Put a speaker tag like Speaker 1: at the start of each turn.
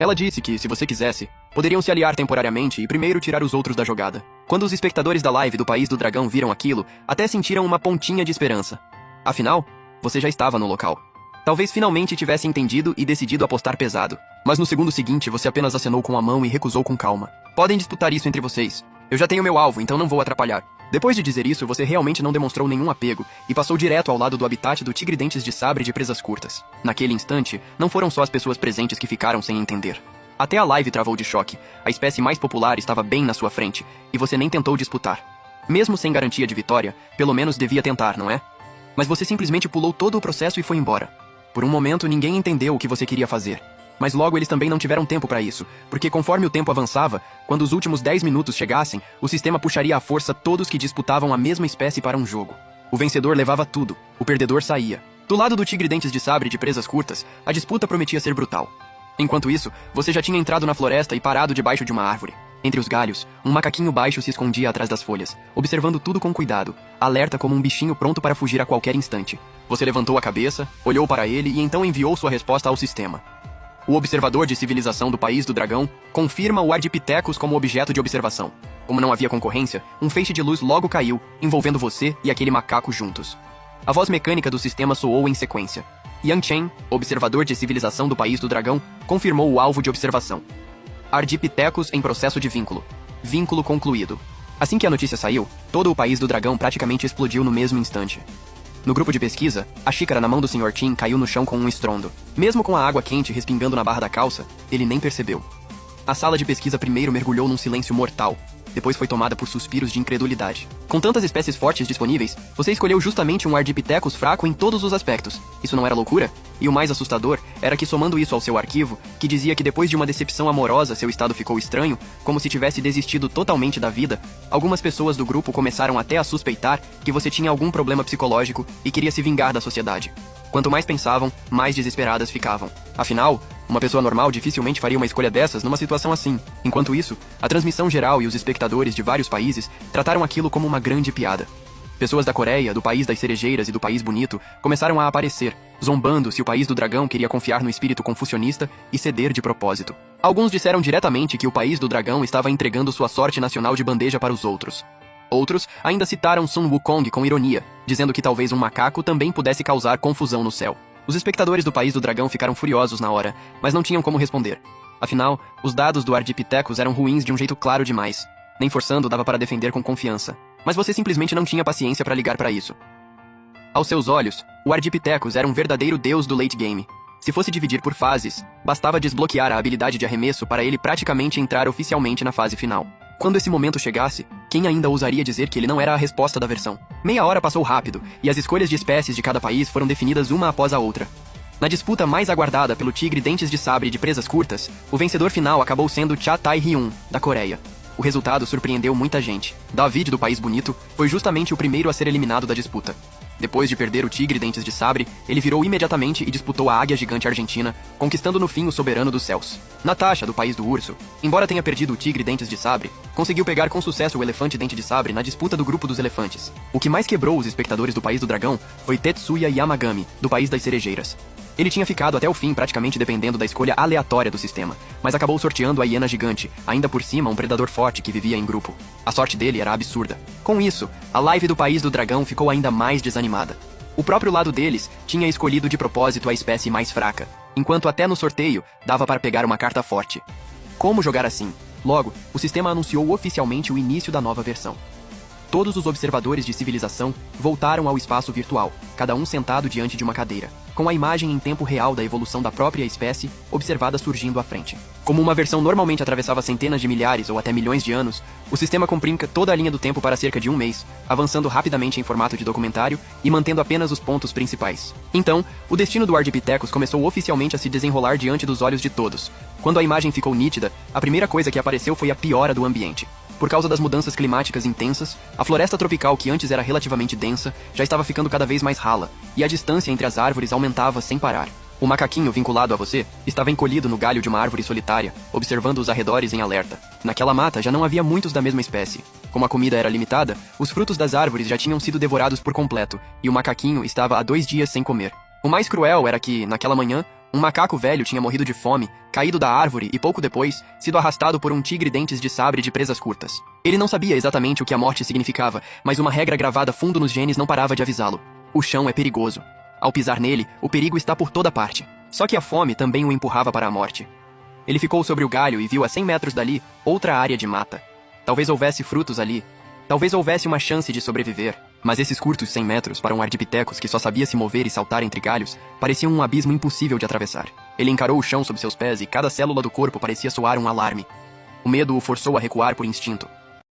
Speaker 1: Ela disse que, se você quisesse, poderiam se aliar temporariamente e primeiro tirar os outros da jogada. Quando os espectadores da live do País do Dragão viram aquilo, até sentiram uma pontinha de esperança. Afinal, você já estava no local. Talvez finalmente tivesse entendido e decidido apostar pesado. Mas no segundo seguinte, você apenas acenou com a mão e recusou com calma. Podem disputar isso entre vocês. Eu já tenho meu alvo, então não vou atrapalhar. Depois de dizer isso, você realmente não demonstrou nenhum apego e passou direto ao lado do habitat do tigre dentes de sabre de presas curtas. Naquele instante, não foram só as pessoas presentes que ficaram sem entender. Até a live travou de choque. A espécie mais popular estava bem na sua frente, e você nem tentou disputar. Mesmo sem garantia de vitória, pelo menos devia tentar, não é? Mas você simplesmente pulou todo o processo e foi embora. Por um momento, ninguém entendeu o que você queria fazer. Mas logo eles também não tiveram tempo para isso, porque conforme o tempo avançava, quando os últimos 10 minutos chegassem, o sistema puxaria à força todos que disputavam a mesma espécie para um jogo. O vencedor levava tudo, o perdedor saía. Do lado do tigre dentes de sabre de presas curtas, a disputa prometia ser brutal. Enquanto isso, você já tinha entrado na floresta e parado debaixo de uma árvore. Entre os galhos, um macaquinho baixo se escondia atrás das folhas, observando tudo com cuidado, alerta como um bichinho pronto para fugir a qualquer instante. Você levantou a cabeça, olhou para ele e então enviou sua resposta ao sistema. O observador de civilização do País do Dragão confirma o Ardipithecus como objeto de observação. Como não havia concorrência, um feixe de luz logo caiu, envolvendo você e aquele macaco juntos. A voz mecânica do sistema soou em sequência. Yang Chen, observador de civilização do País do Dragão, confirmou o alvo de observação. Ardipithecus em processo de vínculo. Vínculo concluído. Assim que a notícia saiu, todo o País do Dragão praticamente explodiu no mesmo instante. No grupo de pesquisa, a xícara na mão do Sr. Tim caiu no chão com um estrondo. Mesmo com a água quente respingando na barra da calça, ele nem percebeu. A sala de pesquisa primeiro mergulhou num silêncio mortal. Depois foi tomada por suspiros de incredulidade. Com tantas espécies fortes disponíveis, você escolheu justamente um Ardipithecus fraco em todos os aspectos. Isso não era loucura? E o mais assustador era que, somando isso ao seu arquivo, que dizia que depois de uma decepção amorosa seu estado ficou estranho, como se tivesse desistido totalmente da vida, algumas pessoas do grupo começaram até a suspeitar que você tinha algum problema psicológico e queria se vingar da sociedade. Quanto mais pensavam, mais desesperadas ficavam. Afinal, uma pessoa normal dificilmente faria uma escolha dessas numa situação assim. Enquanto isso, a transmissão geral e os espectadores de vários países trataram aquilo como uma grande piada. Pessoas da Coreia, do País das Cerejeiras e do País Bonito começaram a aparecer, zombando se o País do Dragão queria confiar no espírito confucionista e ceder de propósito. Alguns disseram diretamente que o País do Dragão estava entregando sua sorte nacional de bandeja para os outros. Outros ainda citaram Sun Wukong com ironia, dizendo que talvez um macaco também pudesse causar confusão no céu. Os espectadores do País do Dragão ficaram furiosos na hora, mas não tinham como responder. Afinal, os dados do Ardipithecus eram ruins de um jeito claro demais. Nem forçando dava para defender com confiança. Mas você simplesmente não tinha paciência para ligar para isso. Aos seus olhos, o Ardipithecus era um verdadeiro deus do late game. Se fosse dividir por fases, bastava desbloquear a habilidade de arremesso para ele praticamente entrar oficialmente na fase final. Quando esse momento chegasse, quem ainda ousaria dizer que ele não era a resposta da versão? Meia hora passou rápido, e as escolhas de espécies de cada país foram definidas uma após a outra. Na disputa mais aguardada pelo tigre dentes de sabre de presas curtas, o vencedor final acabou sendo Cha Tae-hyun, da Coreia. O resultado surpreendeu muita gente. David, do País Bonito, foi justamente o primeiro a ser eliminado da disputa. Depois de perder o tigre dentes de sabre, ele virou imediatamente e disputou a águia gigante argentina, conquistando no fim o soberano dos céus. Natasha, do País do Urso, embora tenha perdido o tigre dentes de sabre, conseguiu pegar com sucesso o elefante dente de sabre na disputa do grupo dos elefantes. O que mais quebrou os espectadores do País do Dragão foi Tetsuya Yamagami, do País das Cerejeiras. Ele tinha ficado até o fim praticamente dependendo da escolha aleatória do sistema, mas acabou sorteando a hiena gigante, ainda por cima um predador forte que vivia em grupo. A sorte dele era absurda. Com isso, a live do País do Dragão ficou ainda mais desanimada. O próprio lado deles tinha escolhido de propósito a espécie mais fraca, enquanto até no sorteio dava para pegar uma carta forte. Como jogar assim? Logo, o sistema anunciou oficialmente o início da nova versão. Todos os observadores de civilização voltaram ao espaço virtual, cada um sentado diante de uma cadeira, com a imagem em tempo real da evolução da própria espécie observada surgindo à frente. Como uma versão normalmente atravessava centenas de milhares ou até milhões de anos, o sistema comprime toda a linha do tempo para cerca de um mês, avançando rapidamente em formato de documentário e mantendo apenas os pontos principais. Então, o destino do Ardipithecus começou oficialmente a se desenrolar diante dos olhos de todos. Quando a imagem ficou nítida, a primeira coisa que apareceu foi a piora do ambiente. Por causa das mudanças climáticas intensas, a floresta tropical, que antes era relativamente densa, já estava ficando cada vez mais rala, e a distância entre as árvores aumentava sem parar. O macaquinho vinculado a você estava encolhido no galho de uma árvore solitária, observando os arredores em alerta. Naquela mata já não havia muitos da mesma espécie. Como a comida era limitada, os frutos das árvores já tinham sido devorados por completo, e o macaquinho estava há 2 dias sem comer. O mais cruel era que, naquela manhã, Um macaco velho tinha morrido de fome, caído da árvore e pouco depois, sido arrastado por um tigre dentes de sabre de presas curtas. Ele não sabia exatamente o que a morte significava, mas uma regra gravada fundo nos genes não parava de avisá-lo. O chão é perigoso. Ao pisar nele, o perigo está por toda parte. Só que a fome também o empurrava para a morte. Ele ficou sobre o galho e viu a 100 metros dali outra área de mata. Talvez houvesse frutos ali. Talvez houvesse uma chance de sobreviver. Mas esses curtos 100 metros para um ardipithecus que só sabia se mover e saltar entre galhos pareciam um abismo impossível de atravessar. Ele encarou o chão sob seus pés e cada célula do corpo parecia soar um alarme. O medo o forçou a recuar por instinto.